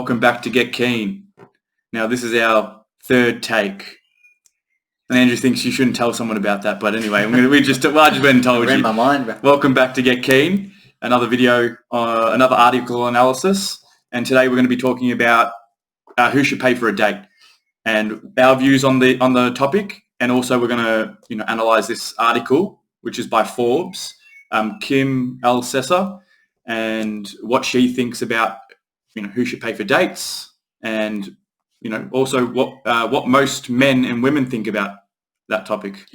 welcome back to Get Keen. Now, this is our third take. And Andrew thinks you shouldn't tell someone about that, but anyway, I just went and told Read you. my mind, bro. Welcome back to Get Keen, another video, another article analysis, and today we're going to be talking about who should pay for a date and our views on the topic, and also we're going to analyze this article, which is by Forbes, Kim Alcessa, and what she thinks about who should pay for dates, and also what most men and women think about that topic.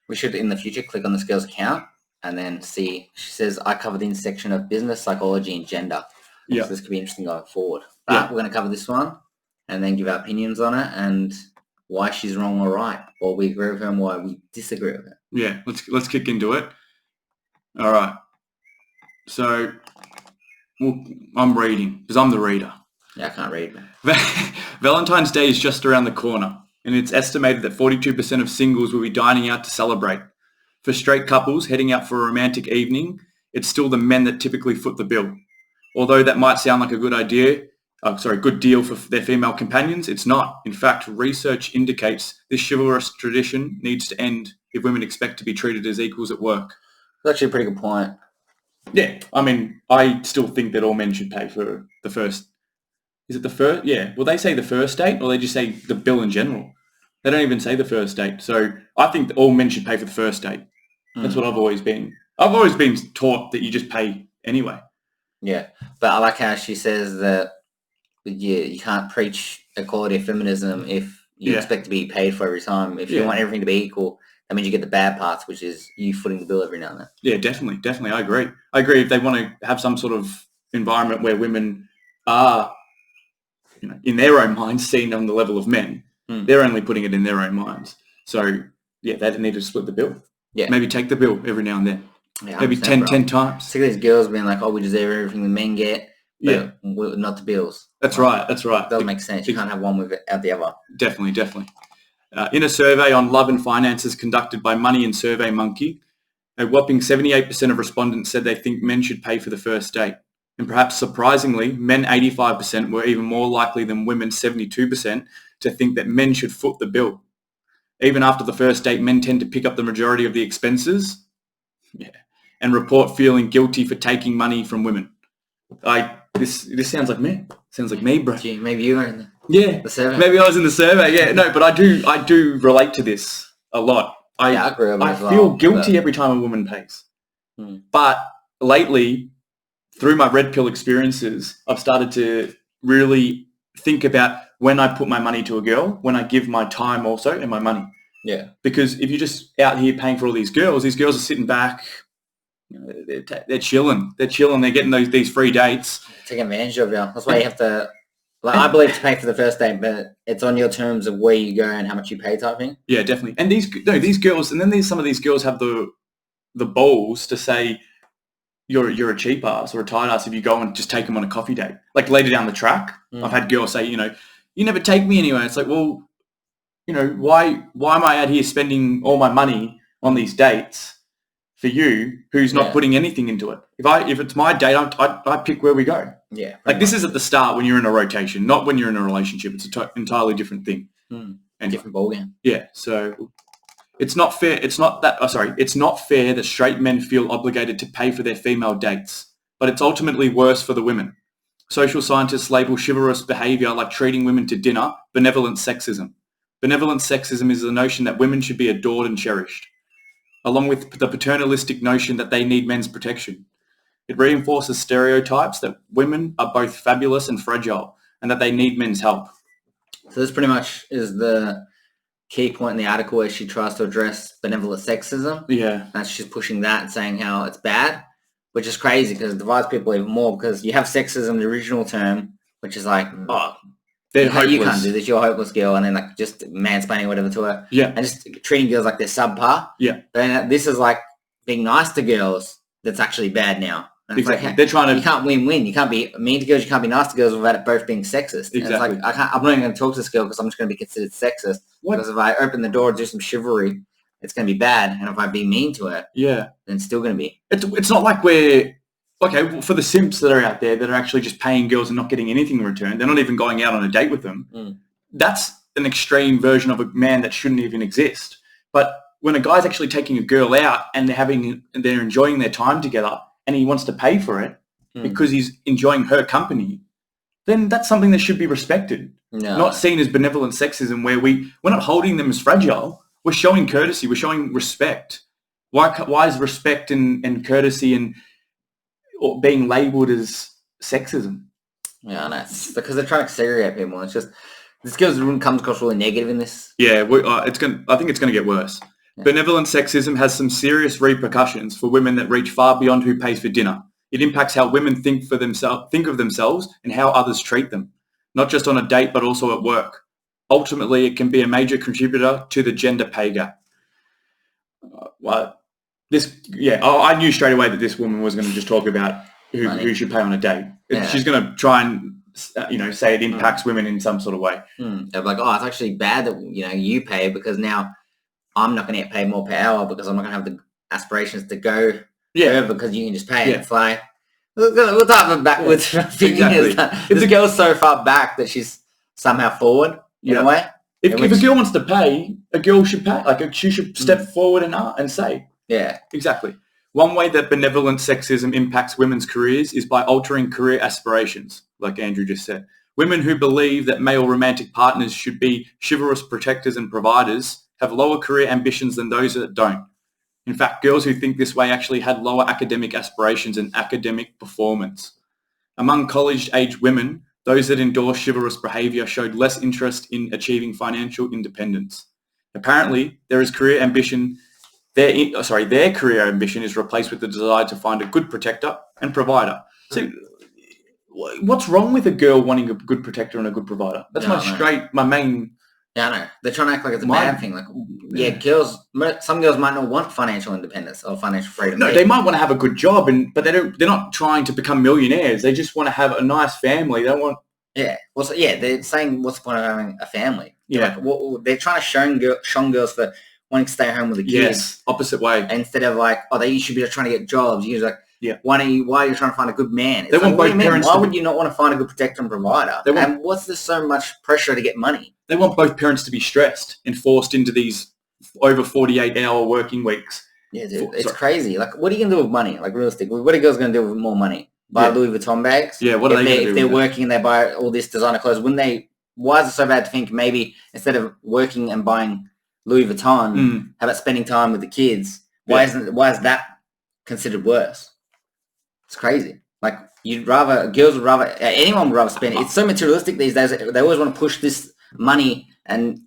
We should, in the future, click on this girl's account and then see. She says, I cover the intersection of business, psychology, and gender. Yeah. So this could be interesting going forward. But we're going to cover this one and then give our opinions on it and why she's wrong or right, or we agree with her and why we disagree with her. Yeah, let's kick into it. All right. So, I'm reading because I'm the reader. Yeah, I can't read. Valentine's Day is just around the corner, and it's estimated that 42% of singles will be dining out to celebrate. For straight couples heading out for a romantic evening, it's still the men that typically foot the bill. Although that might sound like a good deal for their female companions, it's not. In fact, research indicates this chivalrous tradition needs to end if women expect to be treated as equals at work. That's actually a pretty good point. Yeah, I mean, I still think that all men should pay for the first. Is it the first? Yeah. Well, they say the first date, or they just say the bill in general. They don't even say the first date. So I think that all men should pay for the first date. That's what I've always been. I've always been taught that you just pay anyway. Yeah, but I like how she says that you can't preach equality of feminism if you expect to be paid for every time. If you want everything to be equal, that means you get the bad parts, which is you footing the bill every now and then. Yeah, definitely. I agree. If they want to have some sort of environment where women are, in their own minds, seen on the level of men, they're only putting it in their own minds. So, they need to split the bill. Yeah. Maybe take the bill every now and then. Yeah, maybe 10 times. See these girls being like, we deserve everything the men get, but not the bills. That's right. Doesn't make sense. You can't have one without the other. Definitely. In a survey on love and finances conducted by Money and Survey Monkey, a whopping 78% of respondents said they think men should pay for the first date. And perhaps surprisingly, men 85% were even more likely than women 72% to think that men should foot the bill. Even after the first date, men tend to pick up the majority of the expenses and report feeling guilty for taking money from women. This sounds like me. Sounds like me, bro. Gee, maybe you were in the survey. Maybe I was in the survey. Yeah, no, but I do relate to this a lot. I agree with I feel guilty every time a woman pays. But lately, through my red pill experiences, I've started to really think about when I put my money to a girl, when I give my time also and my money. Yeah. Because if you're just out here paying for all these girls are sitting back, they're chilling. They're getting these free dates. Taking advantage of you. That's why you have to, I believe to pay for the first date, but it's on your terms of where you go and how much you pay type thing. Yeah, definitely. And these girls, and then some of these girls have the balls to say, you're a cheap ass or a tight ass if you go and just take them on a coffee date. Like later down the track, I've had girls say, you never take me anywhere. It's like, well, why am I out here spending all my money on these dates for you who's not putting anything into it? If it's my date, I pick where we go. Yeah. Like this is at the start when you're in a rotation, not when you're in a relationship. It's an entirely different thing. And different ballgame. Yeah. So it's not fair. It's not fair that straight men feel obligated to pay for their female dates, but it's ultimately worse for the women. Social scientists label chivalrous behavior like treating women to dinner benevolent sexism. Benevolent sexism is the notion that women should be adored and cherished, along with the paternalistic notion that they need men's protection. It reinforces stereotypes that women are both fabulous and fragile and that they need men's help. So this pretty much is the key point in the article where she tries to address benevolent sexism. Yeah. And she's pushing that and saying how it's bad, which is crazy because it divides people even more because you have sexism, the original term, which is like, you can't do this, you're a hopeless girl, and then like just mansplaining whatever to her. Yeah. And just treating girls like they're subpar. Yeah. But then this is like being nice to girls that's actually bad now. And exactly. Like, they're trying to... You can't win-win. You can't be mean to girls, you can't be nice to girls without it both being sexist. Exactly. And it's like, I'm not even going to talk to this girl because I'm just going to be considered sexist. What? Because if I open the door and do some chivalry, it's going to be bad. And if I be mean to her, then it's still going to be. It's not like we're okay, well, for the simps that are out there that are actually just paying girls and not getting anything in return, they're not even going out on a date with them. That's an extreme version of a man that shouldn't even exist. But when a guy's actually taking a girl out and they're enjoying their time together and he wants to pay for it because he's enjoying her company, then that's something that should be respected. No. Not seen as benevolent sexism where we're not holding them as fragile. We're showing courtesy. We're showing respect. Why is respect and courtesy and being labelled as sexism? Yeah, I know. It's because they're trying to segregate people. It's just this comes across really negative in this. Yeah, I think it's going to get worse. Yeah. Benevolent sexism has some serious repercussions for women that reach far beyond who pays for dinner. It impacts how women think of themselves and how others treat them, not just on a date but also at work. Ultimately, it can be a major contributor to the gender pay gap. I knew straight away that this woman was going to just talk about who should pay on a date. Yeah. She's going to try and say it impacts women in some sort of way. They're like, it's actually bad that you pay because now I'm not going to get paid more per hour because I'm not going to have the aspirations to go further because you can just pay. And it's like what type of backwards thinking is that? This girl's so far back that she's somehow forward in a way. If a girl wants to pay, a girl should pay. Like she should step forward and say. Yeah, exactly. One way that benevolent sexism impacts women's careers is by altering career aspirations, like Andrew just said. Women who believe that male romantic partners should be chivalrous protectors and providers have lower career ambitions than those that don't. In fact, girls who think this way actually had lower academic aspirations and academic performance. Among college-aged women, those that endorsed chivalrous behaviour showed less interest in achieving financial independence. Apparently, their career ambition is replaced with the desire to find a good protector and provider. So, what's wrong with a girl wanting a good protector and a good provider? That's my main. Yeah, I know. They're trying to act like it's a bad thing. Like, some girls might not want financial independence or financial freedom. No, they might want to have a good job, but they're not trying to become millionaires. They just want to have a nice family. They don't want. Yeah. Well, they're saying, what's the point of having a family? Yeah. They're trying to shun girls for wanting to stay home with the kids. Yes, opposite way. Instead of they should be trying to get jobs. You're like, why are you trying to find a good man? They want both parents. Why would you not want to find a good protector and provider? And what's there so much pressure to get money? They want both parents to be stressed and forced into these over 48-hour working weeks. Yeah, dude, it's crazy. Like, what are you going to do with money? Like, realistically, what are girls going to do with more money? Buy Louis Vuitton bags? Yeah, what are they going to do? If they're working and they buy all this designer clothes, why is it so bad to think maybe instead of working and buying Louis Vuitton, how about spending time with the kids? Why is that considered worse? It's crazy. Like, anyone would rather spend it. It's so materialistic these days. They always want to push this money and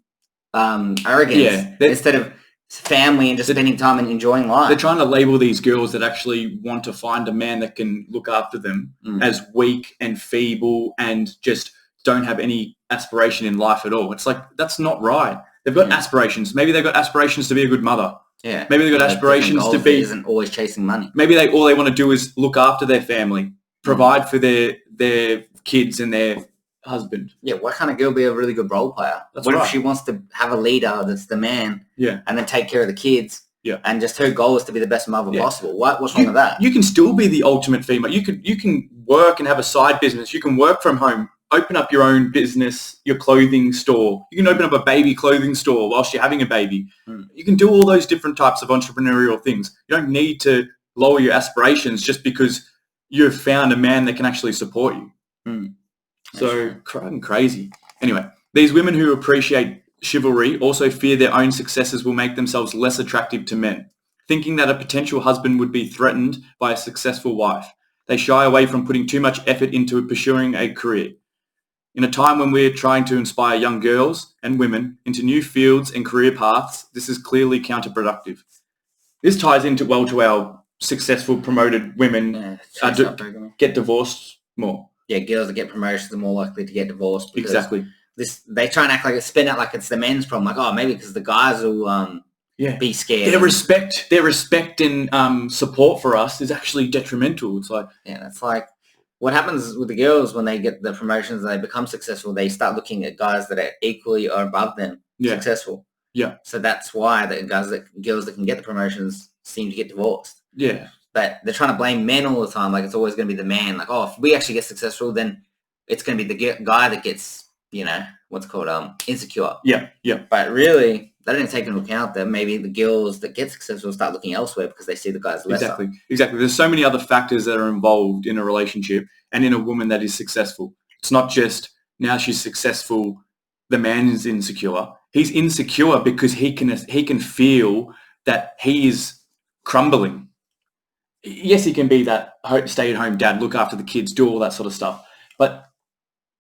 arrogance instead of family and just spending time and enjoying life. They're trying to label these girls that actually want to find a man that can look after them as weak and feeble and just don't have any aspiration in life at all. It's like, that's not right. They've got aspirations. Maybe they've got aspirations to be a good mother. Yeah. Maybe they've got aspirations to be... isn't always chasing money. Maybe all they want to do is look after their family, provide for their kids and their husband. Yeah, why can't a girl be a really good role player? What if she wants to have a leader that's the man and then take care of the kids and just her goal is to be the best mother possible? What's wrong with that? You can still be the ultimate female. You can work and have a side business. You can work from home, open up your own business, your clothing store. You can open up a baby clothing store whilst you're having a baby. You can do all those different types of entrepreneurial things. You don't need to lower your aspirations just because you've found a man that can actually support you. So crazy. Anyway, these women who appreciate chivalry also fear their own successes will make themselves less attractive to men, thinking that a potential husband would be threatened by a successful wife. They shy away from putting too much effort into pursuing a career. In a time when we're trying to inspire young girls and women into new fields and career paths, this is clearly counterproductive. This ties into our successful promoted women get divorced more. Yeah, girls that get promotions are more likely to get divorced. Exactly. They try and act like spin out like it's the men's problem. Like, maybe because the guys will be scared. Their respect and support for us is actually detrimental. It's like it's like what happens with the girls when they get the promotions and they become successful. They start looking at guys that are equally or above them successful. Yeah. So that's why the girls that can get the promotions seem to get divorced. Yeah. but they're trying to blame men all the time. Like, it's always going to be the man. Like, oh, if we actually get successful, then it's going to be the guy that gets, what's called insecure. Yeah. But really, they don't take into account that maybe the girls that get successful start looking elsewhere because they see the guys lesser. Exactly. There's so many other factors that are involved in a relationship and in a woman that is successful. It's not just now she's successful, the man is insecure. He's insecure because he can feel that he is crumbling. Yes, he can be that stay-at-home dad, look after the kids, do all that sort of stuff, but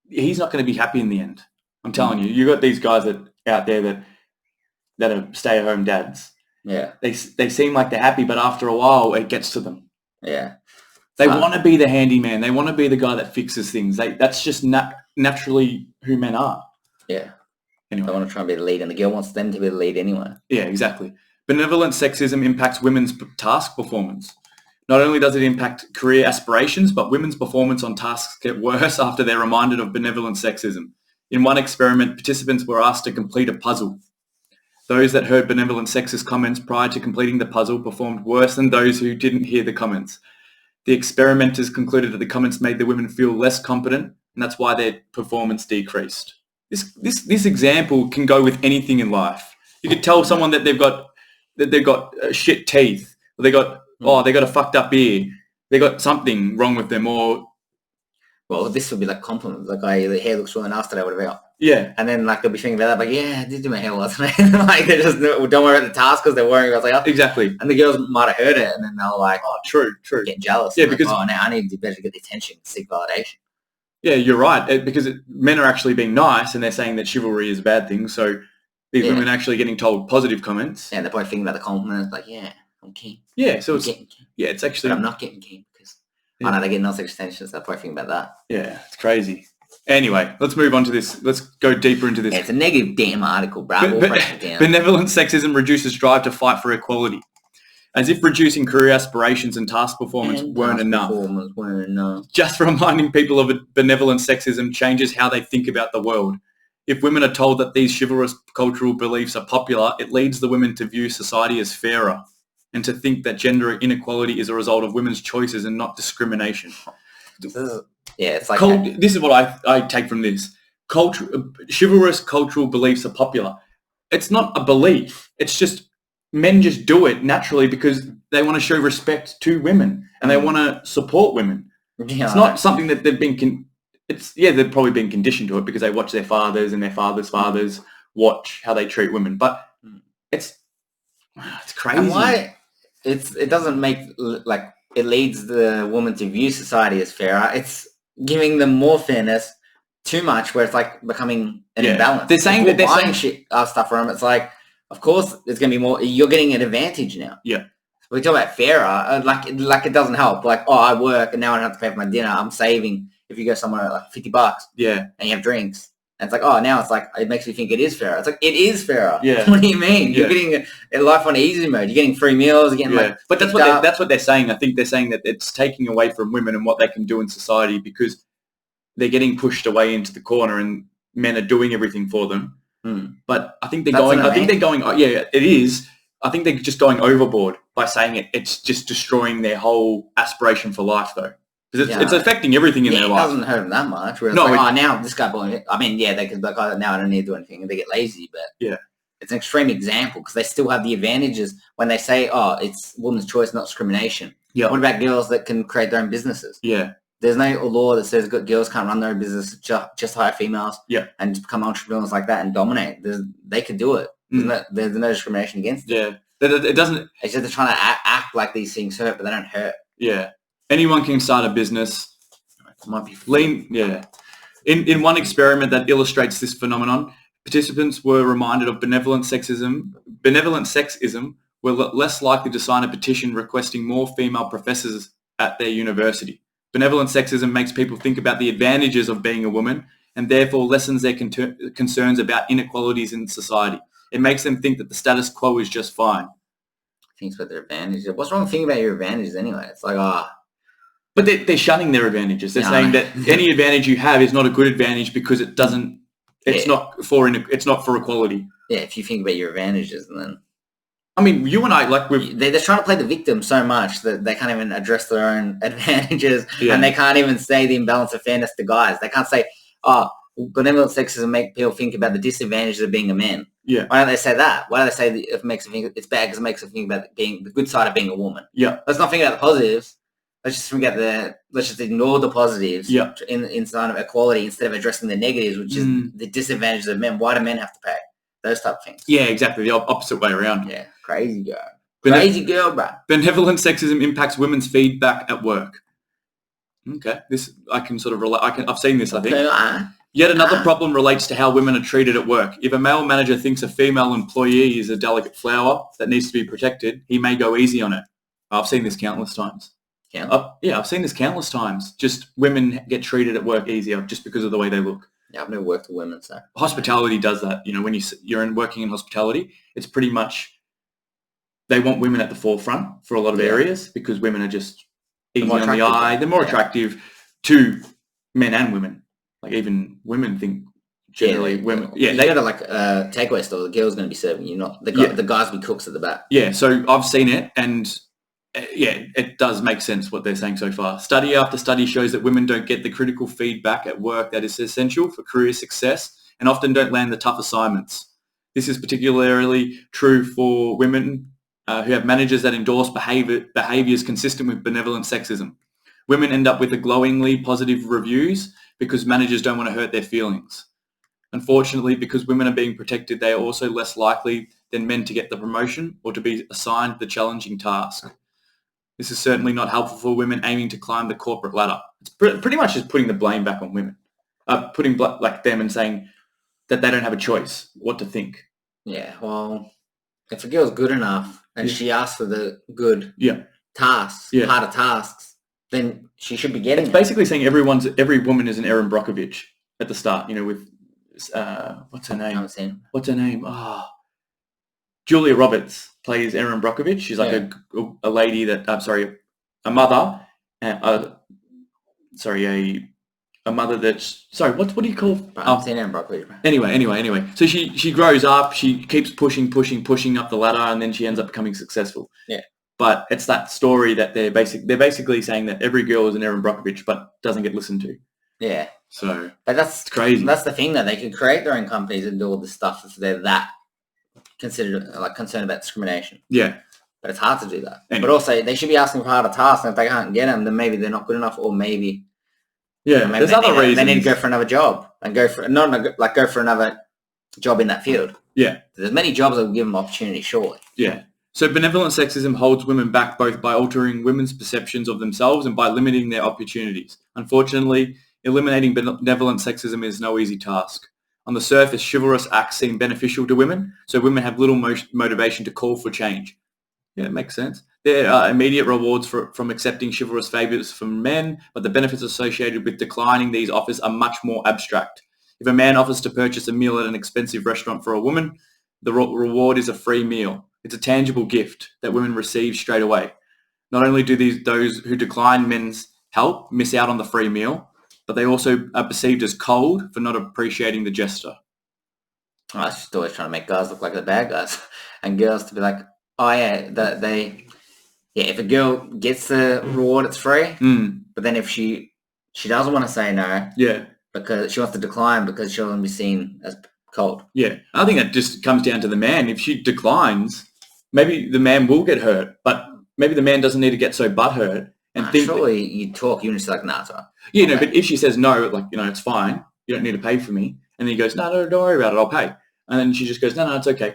he's not going to be happy in the end. I'm telling you, you got these guys out there that are stay-at-home dads. Yeah, they seem like they're happy, but after a while, it gets to them. Yeah, they want to be the handyman. They want to be the guy that fixes things. That's just naturally who men are. Yeah. Anyway. They want to try and be the lead, and the girl wants them to be the lead anyway. Yeah, exactly. Benevolent sexism impacts women's task performance. Not only does it impact career aspirations, but women's performance on tasks get worse after they're reminded of benevolent sexism. In one experiment, participants were asked to complete a puzzle. Those that heard benevolent sexist comments prior to completing the puzzle performed worse than those who didn't hear the comments. The experimenters concluded that the comments made the women feel less competent, and that's why their performance decreased. This example can go with anything in life. You could tell someone that they've got shit teeth, or they got a fucked up ear, they got something wrong with them, or this would be like compliments. Like, the hair looks really nice today, whatever. Yeah, and then like they'll be thinking about that, like, yeah, I did do my hair last night. Like, they just don't worry about the task because they're worrying about like, exactly. And the girls might have heard it, and then they're like, oh, true, get jealous. Yeah, like, because now I need to do better to get the attention, seek validation. Yeah, you're right. Because men are actually being nice, and they're saying that chivalry is a bad thing. So these women are actually getting told positive comments. Yeah, they're probably thinking about the compliments, like, yeah, I'm keen. Yeah, so it's actually. But I'm not getting keen because I know they're getting no such attention, so they're probably thinking about that. Yeah, it's crazy. Anyway, let's move on to this. Let's go deeper into this. Yeah, it's a negative damn article, bro. Benevolent sexism reduces drive to fight for equality. As if reducing career aspirations and task performance weren't enough. Just reminding people of benevolent sexism changes how they think about the world. If women are told that these chivalrous cultural beliefs are popular, it leads the women to view society as fairer and to think that gender inequality is a result of women's choices and not discrimination. It's like this is what I take from this. Chivalrous cultural beliefs are popular. It's not a belief. It's just men just do it naturally because they want to show respect to women and they want to support women. Yeah, it's not something that they've been... they've probably been conditioned to it because they watch their fathers and their fathers' fathers watch how they treat women. But it's crazy. And why it doesn't make, like, it leads the woman to view society as fairer. It's giving them more fairness too much where it's like becoming an imbalance. They're saying that they're buying stuff from them. It's like, of course, there's going to be more. You're getting an advantage now. Yeah. We talk about fairer, like it doesn't help. Like, oh, I work and now I don't have to pay for my dinner. I'm saving. If you go somewhere like $50, yeah, and you have drinks, and it's like, oh, now it's like it makes me think it is fairer. It's like it is fairer. Yeah. What do you mean? You're getting a life on easy mode. You're getting free meals. You're getting but that's what they're saying. I think they're saying that it's taking away from women and what they can do in society because they're getting pushed away into the corner and men are doing everything for them. But I think they're going. Yeah, it is. I think they're just going overboard by saying it. It's just destroying their whole aspiration for life, though, because it's affecting everything in their life. It doesn't hurt them that much. Whereas now this guy bullying. I mean, they could be like, oh, now I don't need to do anything, and they get lazy. But it's an extreme example because they still have the advantages when they say, oh, it's women's choice, not discrimination. Yeah. What about girls that can create their own businesses? Yeah. There's no law that says girls can't run their own business, just hire females and just become entrepreneurs like that and dominate. They could do it. There's no discrimination against it. Yeah. It doesn't... It's just they're trying to act like these things hurt, but they don't hurt. Yeah. Anyone can start a business. It might be lean. Yeah. In one experiment that illustrates this phenomenon, participants were reminded of benevolent sexism. Benevolent sexism were less likely to sign a petition requesting more female professors at their university. Benevolent sexism makes people think about the advantages of being a woman and therefore lessens their concerns about inequalities in society. It makes them think that the status quo is just fine. Thinks about their advantages. What's wrong with thinking about your advantages anyway? It's like, But they're shunning their advantages. They're saying that any advantage you have is not a good advantage because it doesn't... It's not for equality. Yeah, if you think about your advantages and then... I mean, you and I, like, they're trying to play the victim so much that they can't even address their own advantages, and they can't even say the imbalance of fairness to guys. They can't say, "Oh, benevolent sexism make people think about the disadvantages of being a man." Yeah. Why don't they say that? Why do they say that it makes them think it's bad because it makes them think about being the good side of being a woman? Yeah. Let's not think about the positives. Let's just ignore the positives. Yeah. In sign of equality instead of addressing the negatives, which is the disadvantages of men. Why do men have to pay? Those type of things. Yeah, exactly. The opposite way around. Yeah. Crazy girl. Crazy girl, bro. Benevolent sexism impacts women's feedback at work. Okay. This, I can sort of relate. I've seen this, I think. Yet another problem relates to how women are treated at work. If a male manager thinks a female employee is a delicate flower that needs to be protected, he may go easy on it. I've seen this countless times. I've seen this countless times. Just women get treated at work easier just because of the way they look. Yeah, I've never worked with women, so. Hospitality does that. You know, when you're working in hospitality, it's pretty much, they want women at the forefront for a lot of areas because women are just easy on the eye. They're more attractive to men and women. Like, even women think generally women. Yeah, they go to like a takeaway store. The girl's going to be serving you, not the guys will be cooks at the back. Yeah, so I've seen it, and it does make sense what they're saying so far. Study after study shows that women don't get the critical feedback at work that is essential for career success, and often don't land the tough assignments. This is particularly true for women who have managers that endorse behaviours consistent with benevolent sexism. Women end up with the glowingly positive reviews because managers don't want to hurt their feelings. Unfortunately, because women are being protected, they are also less likely than men to get the promotion or to be assigned the challenging task. This is certainly not helpful for women aiming to climb the corporate ladder. It's pretty much just putting the blame back on women, putting like them and saying that they don't have a choice what to think. Yeah, well, if a girl's good enough and she asks for the good tasks, harder tasks, then she should be getting it. Basically saying every woman is an Erin Brockovich at the start, you know, with what's her name? What's her name? Julia Roberts plays Erin Brockovich. She's like a lady that a mother, a mother that's what do you call? I've seen Erin Brockovich. Anyway. So she grows up. She keeps pushing up the ladder, and then she ends up becoming successful. Yeah. But it's that story that they're basically saying that every girl is an Erin Brockovich, but doesn't get listened to. Yeah. So, but that's crazy. That's the thing, that they can create their own companies and do all this stuff if they're that concerned about discrimination. Yeah. But it's hard to do that. Anyway. But also, they should be asking for harder tasks, and if they can't get them, then maybe they're not good enough, or maybe there's other reasons. They need to go for another job and go for another job in that field. Yeah. There's many jobs that will give them opportunity, surely. Yeah. So benevolent sexism holds women back both by altering women's perceptions of themselves and by limiting their opportunities. Unfortunately, eliminating benevolent sexism is no easy task. On the surface, chivalrous acts seem beneficial to women, so women have little motivation to call for change. Yeah, it makes sense. There are immediate rewards from accepting chivalrous favours from men, but the benefits associated with declining these offers are much more abstract. If a man offers to purchase a meal at an expensive restaurant for a woman, the reward is a free meal. It's a tangible gift that women receive straight away. Not only do those who decline men's help miss out on the free meal, but they also are perceived as cold for not appreciating the gesture. I was just always trying to make guys look like the bad guys, and girls to be like, oh yeah, if a girl gets the reward, it's free. But then if she doesn't want to say no, because she wants to decline because she'll be seen as cold. Yeah, I think it just comes down to the man. If she declines, maybe the man will get hurt, but maybe the man doesn't need to get so butthurt and think. Surely you talk, you're just like, nah, it's all right. Yeah, okay. No, but if she says no, like, you know, it's fine, you don't need to pay for me, and then he goes, no, don't worry about it, I'll pay, and then she just goes, no, it's okay,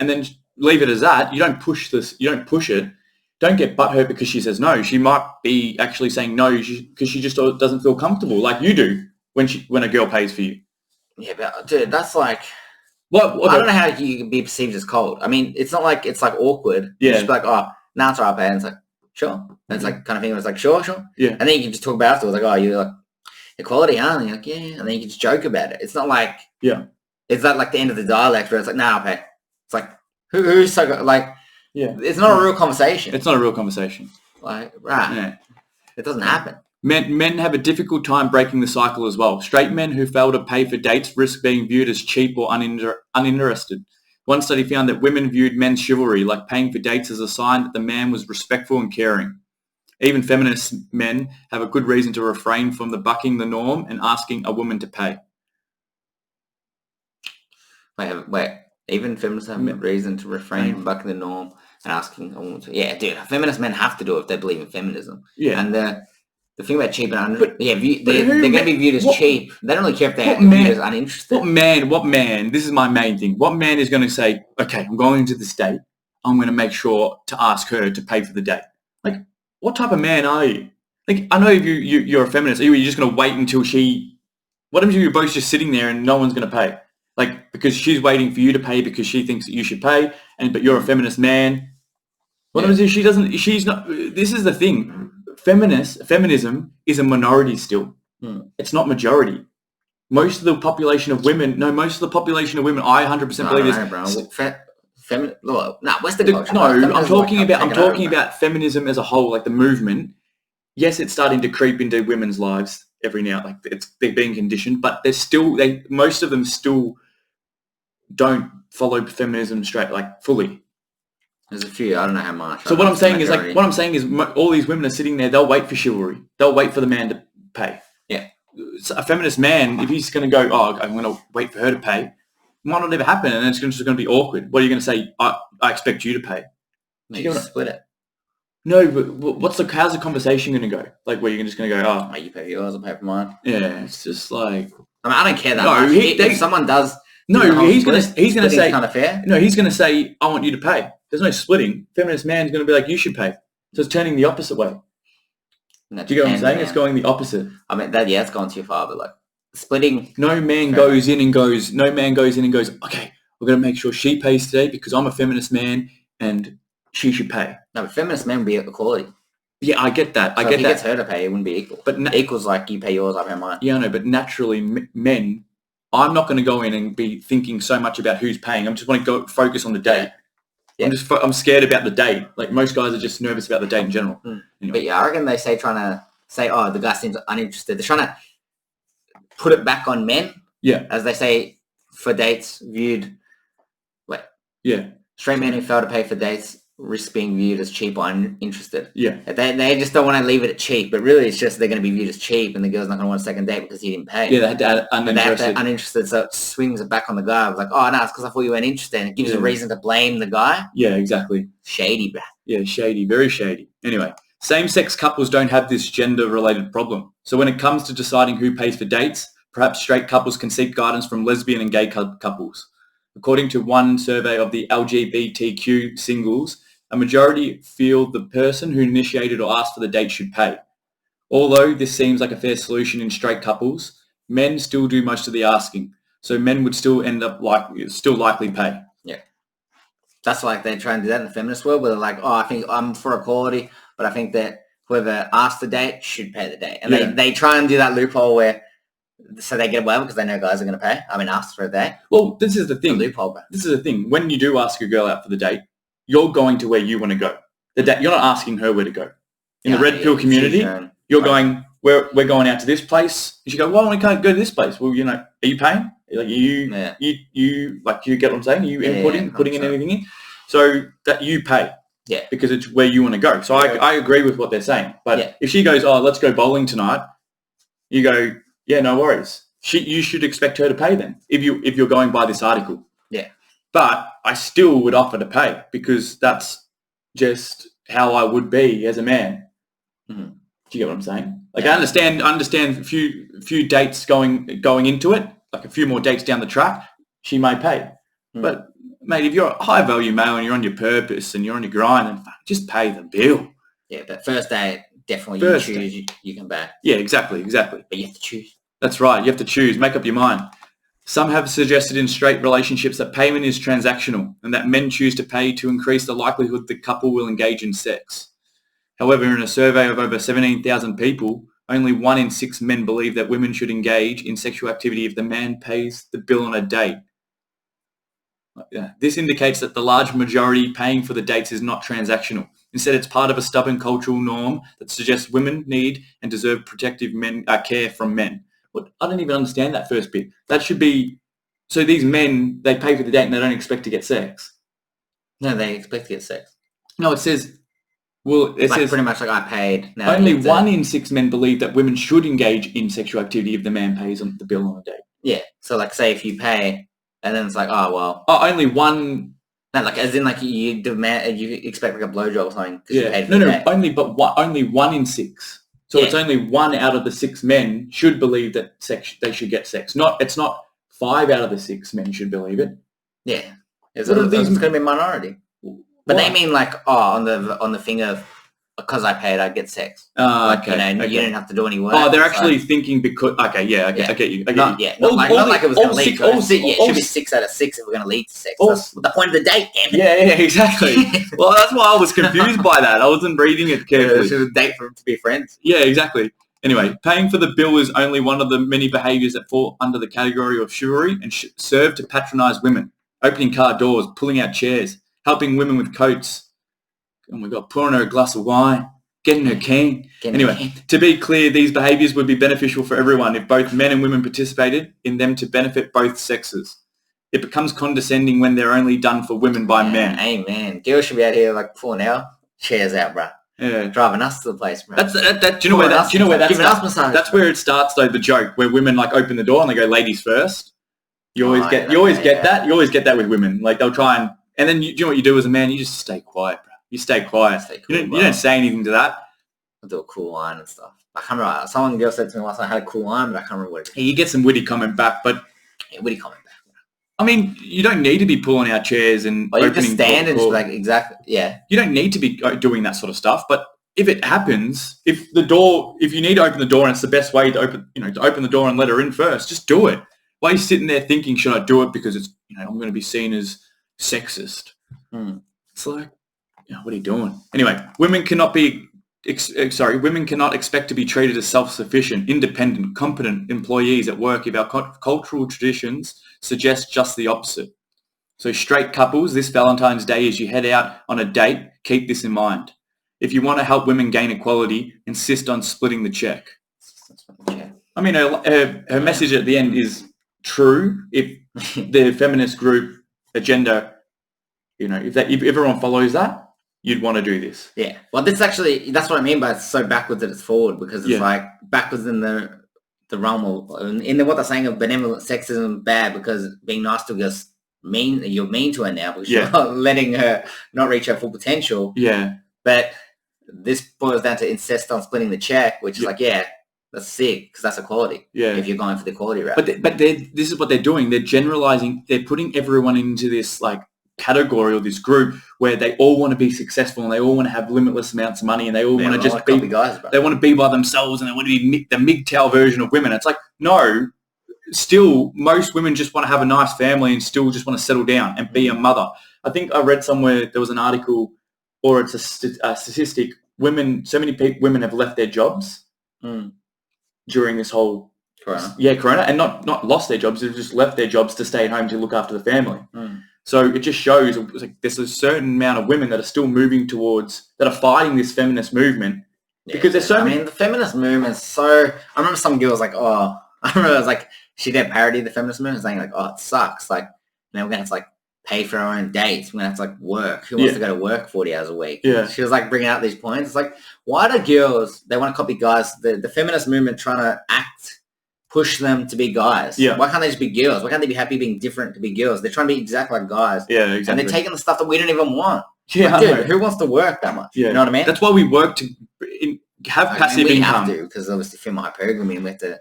and then leave it as that. You don't push this. You don't push it. Don't get butthurt because she says no. She might be actually saying no because she just doesn't feel comfortable, like you do when a girl pays for you. Yeah, but dude, that's like, I don't know how you can be perceived as cold. I mean, it's not like it's like awkward. Yeah. It's just like, oh, now it's all right, and it's like, sure. And it's like kind of thing where it's like, sure. Yeah. And then you can just talk about it afterwards, like, oh, you're like, equality, huh? And you're like, yeah. And then you can just joke about it. It's not like, it's not like the end of the dialect where it's like, nah, I'll pay. It's like, who's so good? Like, it's not a real conversation. It's not a real conversation. Like, right. Yeah. It doesn't happen. Men have a difficult time breaking the cycle as well. Straight men who fail to pay for dates risk being viewed as cheap or uninterested. One study found that women viewed men's chivalry, like paying for dates, as a sign that the man was respectful and caring. Even feminist men have a good reason to refrain from the bucking the norm and asking a woman to pay. Wait. Even feminists have a reason to refrain from bucking the norm and asking a woman to... Yeah, dude, feminist men have to do it if they believe in feminism. Yeah. And the thing about cheap and they're going to be viewed as cheap. They don't really care if they're viewed as uninterested. What man, this is my main thing, what man is going to say, okay, I'm going into this date, I'm going to make sure to ask her to pay for the date? Like, what type of man are you? Like, I know if you're a feminist, you're just going to wait until she... What if you're both just sitting there and no one's going to pay? Like, because she's waiting for you to pay because she thinks that you should pay, but you're a feminist man. What happens if she's not... This is the thing. Feminism is a minority still. It's not majority. Most of the population of women, I 100% believe this. Western culture. No, I'm talking about feminism as a whole, like the movement. Yes, it's starting to creep into women's lives every now, like they're being conditioned, but most of them still don't follow feminism straight, like fully. There's a few, I don't know how much. So what I'm saying is all these women are sitting there, they'll wait for chivalry. They'll wait for the man to pay. Yeah. So a feminist man, if he's going to go, I'm going to wait for her to pay, it might not ever happen, and it's just going to be awkward. What are you going to say? I expect you to pay. You split it. No, but how's the conversation going to go? Like, where you're just going to go, you pay for yours, I'll pay for mine. Yeah, it's just like... I don't care that much. If someone does... No, he's going to say... kind of fair. No, he's going to say, I want you to pay. There's no splitting. Feminist man's going to be like, you should pay. So it's turning the opposite way. Do you get what I'm saying? It's going the opposite. I mean, it's gone too far, but like, splitting... No man goes in and goes, okay, we're going to make sure she pays today because I'm a feminist man and she should pay. No, but feminist men would be equality. Yeah, I get that. So if he gets her to pay, it wouldn't be equal. But equal's like, you pay yours, I pay mine. Yeah, I know, but naturally, men, I'm not going to go in and be thinking so much about who's paying. I just want to go focus on the date. Yeah. I'm scared about the date. Like, most guys are just nervous about the date in general. Anyway. But yeah, I reckon they trying to say, the guy seems uninterested. They're trying to put it back on men. Yeah. As they say, for dates viewed... Yeah. Straight men who fail to pay for dates risk being viewed as cheap or uninterested. Yeah. They just don't want to leave it at cheap, but really it's just they're going to be viewed as cheap and the girl's not going to want a second date because he didn't pay. Yeah, they had to add uninterested. Uninterested, so it swings it back on the guy. It's like, it's because I thought you weren't interested. And it gives a reason to blame the guy. Yeah, exactly. Shady, bro. Yeah, shady. Very shady. Anyway, same-sex couples don't have this gender-related problem. So when it comes to deciding who pays for dates, perhaps straight couples can seek guidance from lesbian and gay couples. According to one survey of the LGBTQ singles, a majority feel the person who initiated or asked for the date should pay. Although this seems like a fair solution in straight couples, men still do most of the asking, so men would still end up likely pay. Yeah. That's like they try and do that in the feminist world, where they're like, I think I'm for equality, but I think that whoever asked the date should pay the date. And they try and do that loophole where, so they get away because they know guys are going to pay. Ask for a date. Well, this is the thing. Loophole, bro. This is the thing. When you do ask a girl out for the date, you're going to where you want to go. You're not asking her where to go. In the red pill community, you're going, we're going out to this place. You should go, why can't go to this place? Well, are you paying? Like, you get what I'm saying? Are you inputting, putting in anything in? So that you pay. Yeah. Because it's where you want to go. So I agree with what they're saying. But if she goes, let's go bowling tonight, you go, yeah, no worries. You should expect her to pay then, if you're going by this article. Yeah. But I still would offer to pay because that's just how I would be as a man. Mm-hmm. Do you get what I'm saying? Like, I understand a few dates going into it, like a few more dates down the track, she may pay. Mm. But mate, if you're a high value male and you're on your purpose and you're on your grind, then just pay the bill. Yeah, but first date, definitely you choose, you can pay. Yeah, exactly. But you have to choose. That's right. You have to choose. Make up your mind. Some have suggested in straight relationships that payment is transactional and that men choose to pay to increase the likelihood the couple will engage in sex. However, in a survey of over 17,000 people, only 1 in 6 men believe that women should engage in sexual activity if the man pays the bill on a date. This indicates that the large majority paying for the dates is not transactional. Instead, it's part of a stubborn cultural norm that suggests women need and deserve protective care from men. I don't even understand that first bit. That should be So these men, they pay for the date and they don't expect to get sex. No, they expect to get sex. No, it says... Well, it says... pretty much like I paid. Now only 1 in 6 men believe that women should engage in sexual activity if the man pays on the bill on a date. Yeah. So, like, say if you pay, and then it's like, oh, well... Oh, only 1... No, like, as in, like, you demand, you expect, like, a blowjob or something. Yeah. You paid for the date. Only 1 in 6. So it's only 1 out of the 6 men should believe that they should get sex. It's not 5 out of the 6 men should believe it. Yeah. It's going to be a minority. But they mean like, on the thing of, because I paid, I'd get sex. Okay. You didn't have to do any work. Oh, they're actually thinking because... Okay, I get you. Not like it was going to lead to sex. It should be 6 out of 6 if we're going to lead to sex. That's the point of the date, damn it. Yeah, exactly. Well, that's why I was confused by that. I wasn't reading it carefully. It was a date for them to be friends. Yeah, exactly. Anyway, paying for the bill is only one of the many behaviours that fall under the category of chivalry and serve to patronise women. Opening car doors, pulling out chairs, helping women with coats. Oh my God, pouring her a glass of wine, getting her cane. To be clear, these behaviours would be beneficial for everyone if both men and women participated in them to benefit both sexes. It becomes condescending when they're only done for women by men. Amen. Girls should be out here like pulling our chairs out, bro. Yeah. Driving us to the place, bro. Do you know where that giving us massage. That's where it starts though, the joke, where women like open the door and they go ladies first. You always get that with women. Like they'll try and then you know what you do as a man, you just stay quiet, bro. You stay quiet. You don't say anything to that. I do a cool line and stuff. I can't remember. Someone girl said to me once I had a cool line, but I can't remember what it is. You get some witty comment back, but... Yeah, witty comment back. I mean, you don't need to be pulling out chairs and opening... you just stand and just like, exactly, yeah. You don't need to be doing that sort of stuff, but if it happens, if you need to open the door and it's the best way to open the door and let her in first, just do it. Why are you sitting there thinking, should I do it because it's, I'm going to be seen as sexist? It's like, what are you doing? Anyway, women cannot expect to be treated as self-sufficient, independent, competent employees at work if our cultural traditions suggest just the opposite. So straight couples, this Valentine's Day as you head out on a date, keep this in mind. If you want to help women gain equality, insist on splitting the check. I mean, her message at the end is true if the feminist group agenda, if everyone follows that, you'd want to do this. Yeah. Well, that's what I mean by it's so backwards that it's forward, because it's like backwards in the realm of, in what they're saying of benevolent sexism bad because being nice to her you're mean to her now because you're not letting her not reach her full potential. Yeah. But this boils down to insist on splitting the check, which is that's sick because that's equality. Yeah. If you're going for the equality route. But this is what they're doing. They're generalizing. They're putting everyone into this like category or this group where they all want to be successful and they all want to have limitless amounts of money and they all want to just be guys, bro. They want to be by themselves and they want to be the MGTOW version of women. It's like, no, still most women just want to have a nice family and still just want to settle down and be a mother. I think I read somewhere there was an article or it's a statistic. So many women have left their jobs during this whole corona, and not lost their jobs. They've just left their jobs to stay at home to look after the family. So it just shows like there's a certain amount of women that are still moving towards, that are fighting this feminist movement because there's so many. I mean, the feminist movement is so... I remember some girls like, I remember it was like, she did a parody of the feminist movement saying like, it sucks. Like, we're going to have to like pay for our own dates. We're going to have to like work. Who wants to go to work 40 hours a week? Yeah. She was like bringing out these points. It's like, why do girls, they want to copy guys, the feminist movement trying to push them to be guys. Yeah. Why can't they just be girls? Why can't they be happy being different to be girls? They're trying to be exactly like guys. Yeah, exactly. And they're taking the stuff that we don't even want. Yeah, like, dude, who wants to work that much? Yeah. You know what I mean? That's why we work to have passive income. We have to, because obviously female hypergamy, we have to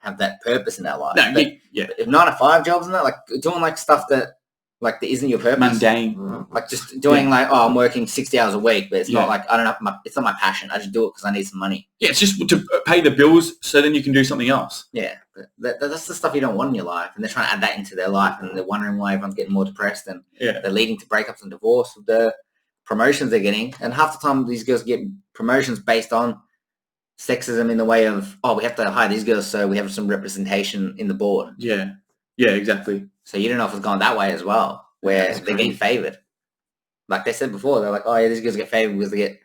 have that purpose in our life. No, if 9 to 5 jobs and that, like doing like stuff that like that isn't your purpose. Mundane. Like just doing like, I'm working 60 hours a week, but it's not like, it's not my passion. I just do it because I need some money. Yeah, it's just to pay the bills so then you can do something else. Yeah, but that's the stuff you don't want in your life. And they're trying to add that into their life and they're wondering why everyone's getting more depressed and they're leading to breakups and divorce with the promotions they're getting. And half the time these girls get promotions based on sexism in the way of, we have to hire these girls so we have some representation in the board. Yeah. Yeah, exactly. So you don't know if it's gone that way as well, where they're getting favoured. Like they said before, they're like, these girls get favoured because they get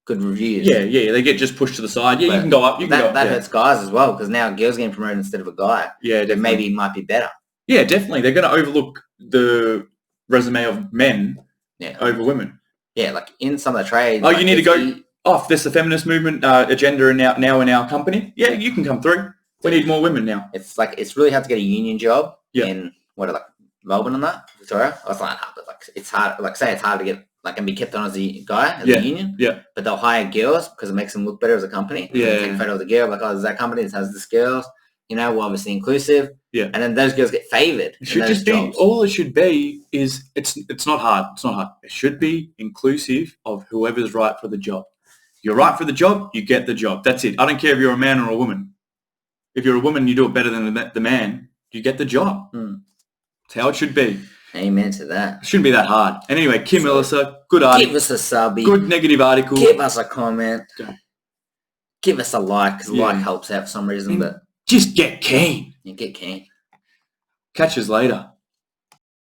good reviews. Yeah, they get just pushed to the side. Yeah, but you can go up. That hurts guys as well, because now girls getting promoted instead of a guy. Yeah, that maybe might be better. Yeah, definitely. They're going to overlook the resume of men over women. Yeah, like in some of the trades. Oh, you need to go off. There's the feminist movement agenda now in our company. Yeah, you can come through. We need more women now. It's really hard to get a union job in Melbourne and that, Victoria. Oh, it's not hard, but it's hard. Like say it's hard to get and be kept on as a guy as a union. Yeah. But they'll hire girls because it makes them look better as a company. Yeah. Take a photo of the girl, there's that company that has this girls. We're obviously inclusive. Yeah. And then those girls get favoured. It should just be all it should be is it's not hard. It's not hard. It should be inclusive of whoever's right for the job. You're right for the job, you get the job. That's it. I don't care if you're a man or a woman. If you're a woman, you do it better than the man, you get the job. That's how it should be. Amen to that. It shouldn't be that hard. And anyway, Kim Elliser, good article. Give us a subby. Good negative article. Give us a comment. Give us a like, because like helps out for some reason. But just get keen. You get keen. Catch us later.